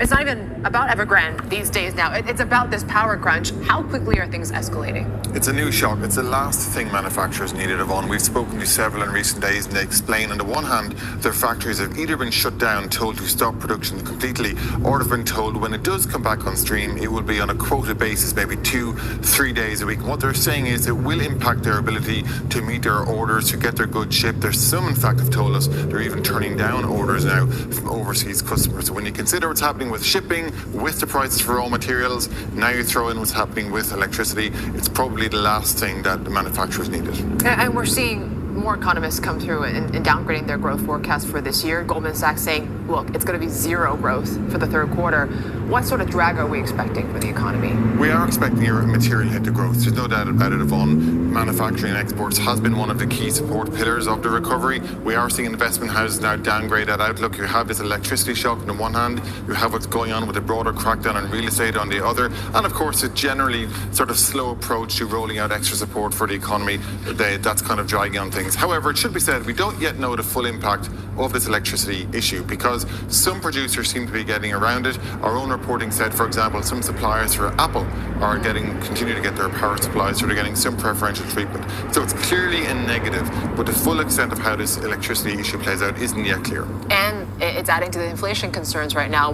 it's not even about Evergrande these days now. It's about this power crunch. How quickly are things escalating? It's a new shock. It's the last thing manufacturers needed, Yvonne. We've spoken to several in recent days, and they explain on the one hand, their factories have either been shut down, told to stop production completely, or have been told when it does come back on stream, it will be on a quota basis, maybe 2-3 days a week. And what they're saying is it will impact their ability to meet their orders, to get their goods shipped. There's some, in fact, have told us they're even turning down orders now from overseas customers. So when you consider what's happening with shipping, with the prices for raw materials, now you throw in what's happening with electricity, it's probably the last thing that the manufacturers needed. And we're seeing more economists come through and downgrading their growth forecast for this year. Goldman Sachs saying, look, it's going to be zero growth for the third quarter. What sort of drag are we expecting for the economy? We are expecting a material hit to growth. There's no doubt about it, Yvonne. Manufacturing and exports has been one of the key support pillars of the recovery. We are seeing investment houses now downgrade that outlook. You have this electricity shock on the one hand, you have what's going on with the broader crackdown on real estate on the other, and of course a generally sort of slow approach to rolling out extra support for the economy. That's kind of dragging on things. However, it should be said, we don't yet know the full impact of this electricity issue because some producers seem to be getting around it. Our own reporting said, for example, some suppliers for Apple are continue to get their power supplies, so they're getting some preferential treatment. So it's clearly a negative, but the full extent of how this electricity issue plays out isn't yet clear. And it's adding to the inflation concerns right now,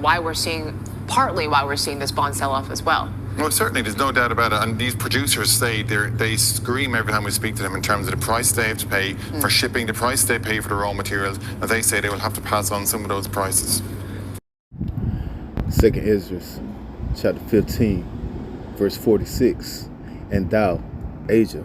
partly why we're seeing this bond sell-off as well. Well, certainly, there's no doubt about it. And these producers say they scream every time we speak to them in terms of the price they have to pay for shipping, the price they pay for the raw materials, and they say they will have to pass on some of those prices. 2 Ezra, chapter 15, verse 46. And thou, Asia,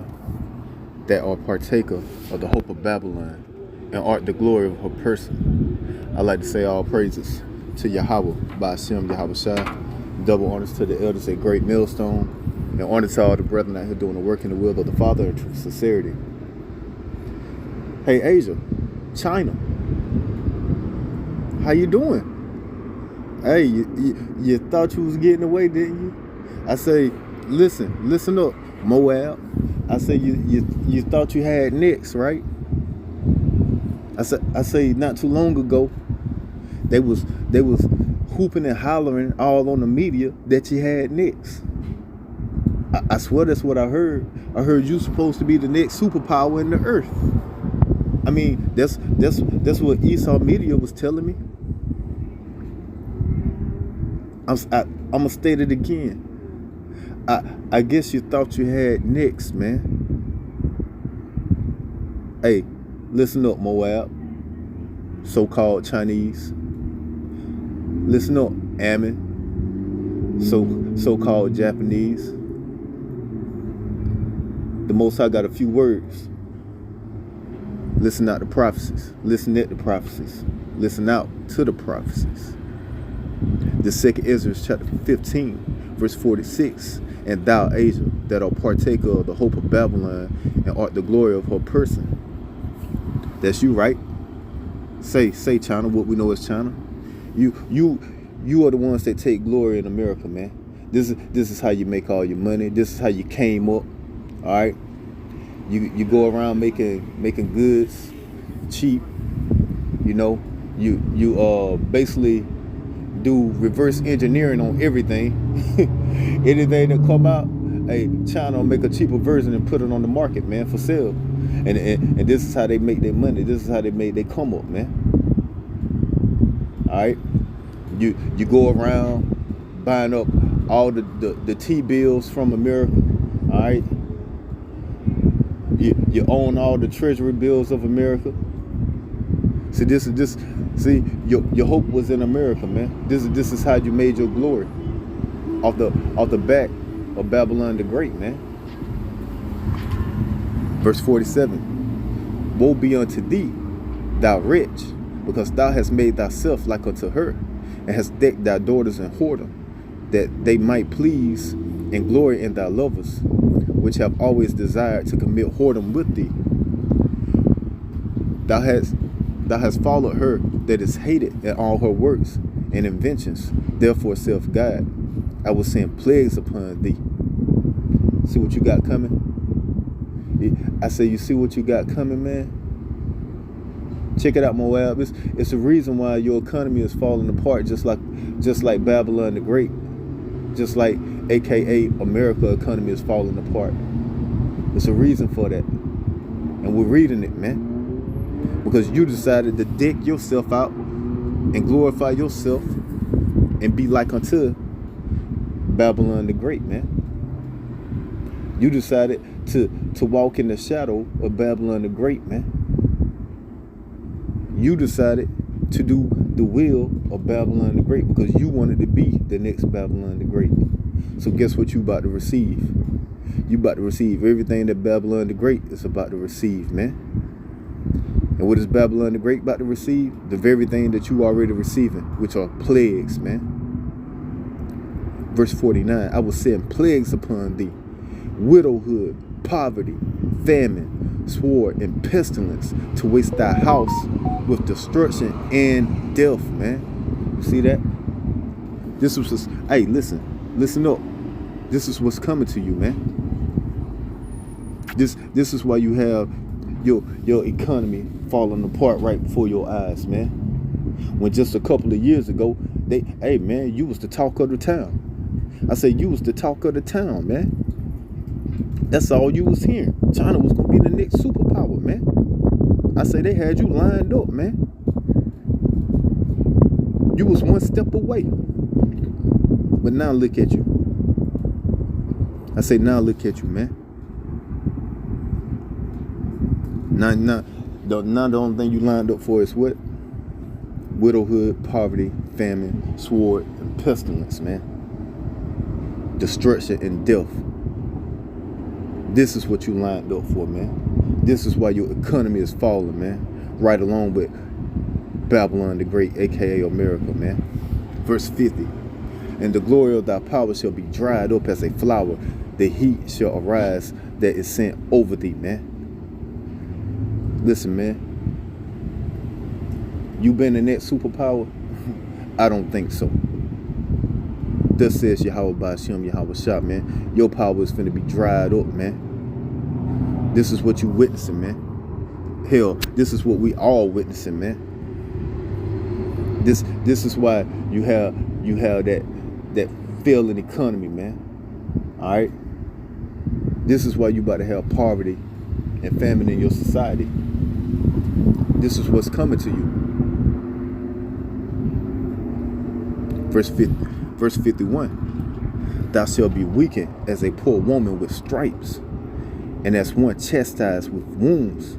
that art partaker of the hope of Babylon, and art the glory of her person. I like to say all praises to Yahweh, by Hashem, Yahweh Shai. Double honors to the elders at Great Millstone, and honor to all the brethren out here doing the work in the will of the Father in true sincerity. Hey, Asia, China, how you doing? Hey, you thought you was getting away, didn't you? I say, listen up, Moab. I say, you thought you had next, right? I say, not too long ago, they was hooping and hollering all on the media that you had next. I swear that's what I heard. I heard you supposed to be the next superpower in the earth. I mean, that's what Esau Media was telling me. I'm gonna state it again. I guess you thought you had next, man. Hey, listen up, Moab, so-called Chinese. Listen up, Ammon, so-called Japanese. The Most High got a few words. Listen out to prophecies. Listen at the prophecies. Listen out to the prophecies. The 2 Ezra chapter 15, verse 46. And thou, Asia, that art partaker of the hope of Babylon, and art the glory of her person. That's you, right? Say, China, what we know as China. You are the ones that take glory in America, man. This is how you make all your money. This is how you came up. All right. You go around making goods cheap. You know, you basically do reverse engineering on everything. Anything that come out, hey, China will make a cheaper version and put it on the market, man, for sale. And this is how they make their money. This is how they come up, man. All right. You go around buying up all the T-bills from America. All right. You own all the treasury bills of America. See, your hope was in America, man. This is how you made your glory. Off the back of Babylon the Great, man. Verse 47. Woe be unto thee, thou wretch, because thou hast made thyself like unto her, and hast decked thy daughters in whoredom, that they might please and glory in thy lovers, which have always desired to commit whoredom with thee. Thou hast followed her that is hated in all her works and inventions. Therefore, saith God, I will send plagues upon thee. See what you got coming? I say, you see what you got coming, man? Check it out, Moab. It's the reason why your economy is falling apart, just like Babylon the Great, just like AKA America economy is falling apart. There's a reason for that, and we're reading it, man, because you decided to deck yourself out and glorify yourself and be like unto Babylon the Great, man. You decided to walk in the shadow of Babylon the Great, man. You decided to do the will of Babylon the Great because you wanted to be the next Babylon the Great. So guess what you about to receive? You about to receive everything that Babylon the Great is about to receive, man. And what is Babylon the Great about to receive? The very thing that you already receiving, which are plagues, man. Verse 49, I will send plagues upon thee, widowhood, poverty, famine, sword, and pestilence to waste thy house with destruction and death, man. You see that? This was just, hey, listen up. This is what's coming to you, man. This is why you have your economy falling apart right before your eyes, man. When just a couple of years ago, hey man, you was the talk of the town. I said you was the talk of the town, man. That's all you was hearing. China was gonna be the next superpower, man. I say they had you lined up, man. You was one step away. But now look at you. I say now look at you, man. Now the only thing you lined up for is what? Widowhood, poverty, famine, sword, and pestilence, man. Destruction and death. This is what you lined up for, man. This is why your economy is falling, man. Right along with Babylon the Great, aka America, man. Verse 50. And the glory of thy power shall be dried up as a flower. The heat shall arise that is sent over thee, man. Listen, man. You been the next superpower? I don't think so. Thus says Yahweh Ba'ashem, Yahweh Shah, man. Your power is finna be dried up, man. This is what you witnessing, man. Hell, this is what we all witnessing, man. This is why you have that failing economy, man. All right. This is why you about to have poverty and famine in your society. This is what's coming to you. Verse 51. Thou shalt be weakened as a poor woman with stripes, and as one chastised with wounds,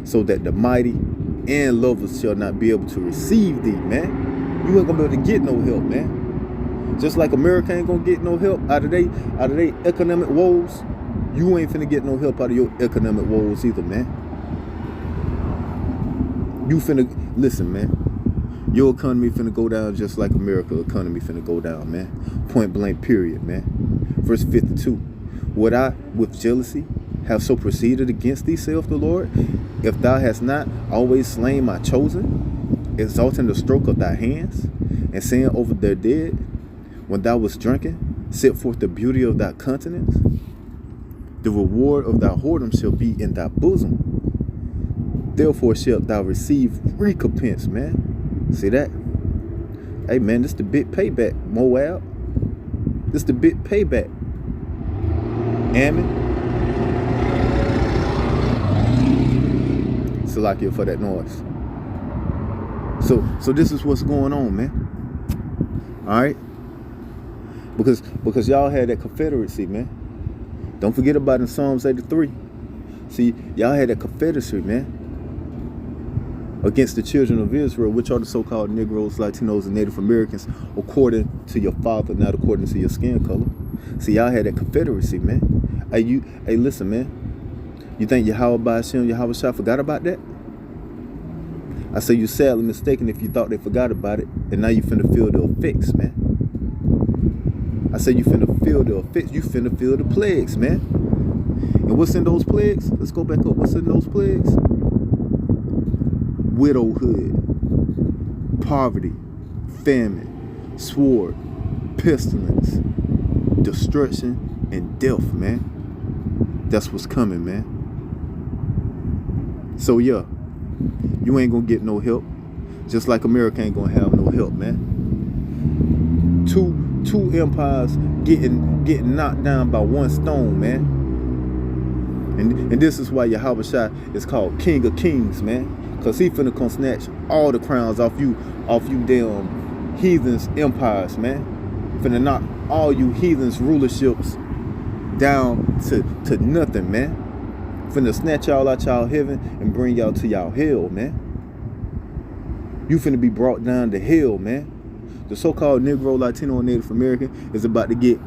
so that the mighty and lovers shall not be able to receive thee, man. You ain't gonna be able to get no help, man. Just like America ain't gonna get no help out of they economic woes, you ain't finna get no help out of your economic woes either, man. You finna, listen, man. Your economy finna go down just like America economy finna go down, man. Point blank, period, man. Verse 52. Would I, with jealousy, have so proceeded against thee, saith the Lord, if thou hast not always slain my chosen, exalting the stroke of thy hands, and saying over their dead, when thou wast drunken, set forth the beauty of thy countenance? The reward of thy whoredom shall be in thy bosom. Therefore shalt thou receive recompense, man. See that? Hey, man, this the big payback, Moab. This the big payback. Ammon. Salakia for that noise. So this is what's going on, man. All right? Because y'all had that confederacy, man. Don't forget about in Psalms 83. See, y'all had that confederacy, man, against the children of Israel, which are the so-called Negroes, Latinos, and Native Americans, according to your father, not according to your skin color. See, y'all had that confederacy, man. Hey, listen, man. You think Yahweh Ba'ashem, Yahweh Shah forgot about that? I say you sadly mistaken if you thought they forgot about it, and now you finna feel the effects, man. I say you finna feel the effects. You finna feel the plagues, man. And what's in those plagues? Let's go back up. What's in those plagues? Widowhood, poverty, famine, sword, pestilence, destruction, and death, man. That's what's coming, man. So yeah, You ain't gonna get no help. Just like America ain't gonna have no help, man. Two empires getting knocked down by one stone, man. And this is why Yahushua is called King of Kings, man. Cause he finna come snatch all the crowns off you damn heathens empires, man. Finna knock all you heathens rulerships down to nothing, man. Finna snatch y'all out y'all heaven and bring y'all to y'all hell, man. You finna be brought down to hell, man. The so-called Negro, Latino, and Native American is about to get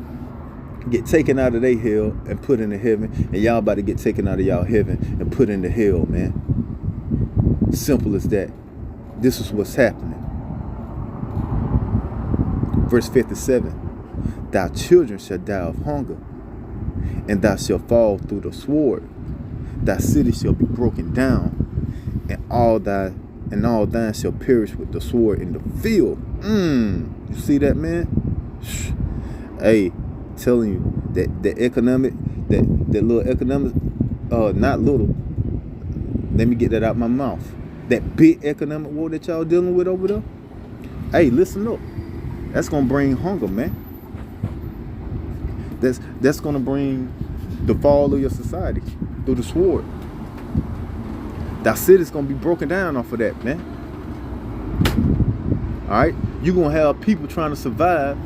taken out of their hell and put into heaven, and y'all about to get taken out of y'all heaven and put into hell, man. Simple as that. This is what's happening. Verse 57, thy children shall die of hunger, and thou shalt fall through the sword. Thy city shall be broken down, and all thine shall perish with the sword in the field. You see that, man? Hey, telling you that little economic, not little. Let me get that out my mouth. That big economic war that y'all dealing with over there. Hey, listen up. That's gonna bring hunger, man. That's gonna bring the fall of your society through the sword. That city's gonna be broken down off of that, man. All right, you gonna have people trying to survive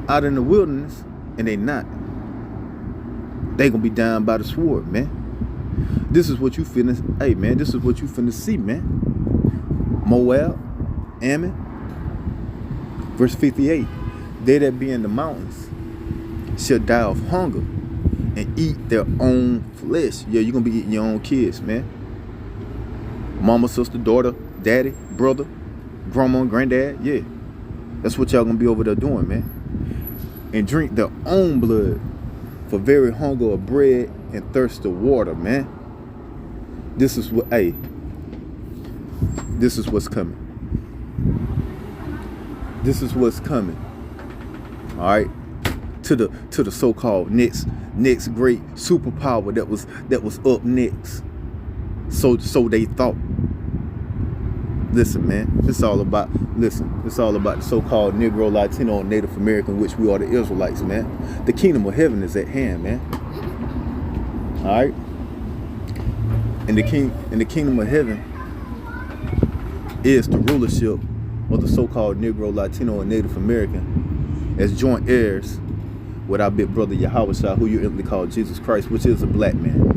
out in the wilderness, and they not. They gonna be down by the sword, man. This is what you finna. Hey, man, this is what you finna see, man. Moab, Ammon. Verse 58, they that be in the mountains shall die of hunger and eat their own flesh. Yeah, you're going to be eating your own kids, man. Mama, sister, daughter, daddy, brother, grandma, granddad. Yeah, that's what y'all going to be over there doing, man. And drink their own blood for very hunger of bread and thirst of water, man. This is what, hey, this is what's coming. This is what's coming. All right, to the so-called next great superpower that was up next. So they thought. Listen, man, it's all about the so-called Negro, Latino, and Native American, which we are the Israelites, man. The kingdom of heaven is at hand, man. All right, and the kingdom of heaven is the rulership of the so-called Negro, Latino, and Native American as joint heirs with our big brother Yahushua, who you simply call Jesus Christ, which is a black man.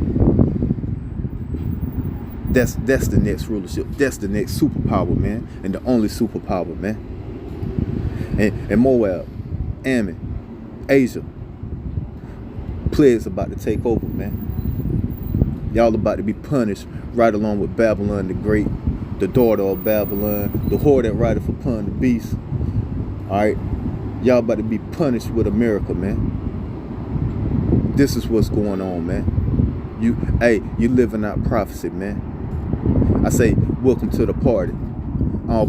That's the next rulership. That's the next superpower, man, and the only superpower, man. And Moab, Ammon, Asia, plagues about to take over, man. Y'all about to be punished right along with Babylon the Great, the daughter of Babylon, the whore that rideth upon the beast. All right, y'all about to be punished with America, man. This is what's going on, man. You living out prophecy, man. I say, welcome to the party. All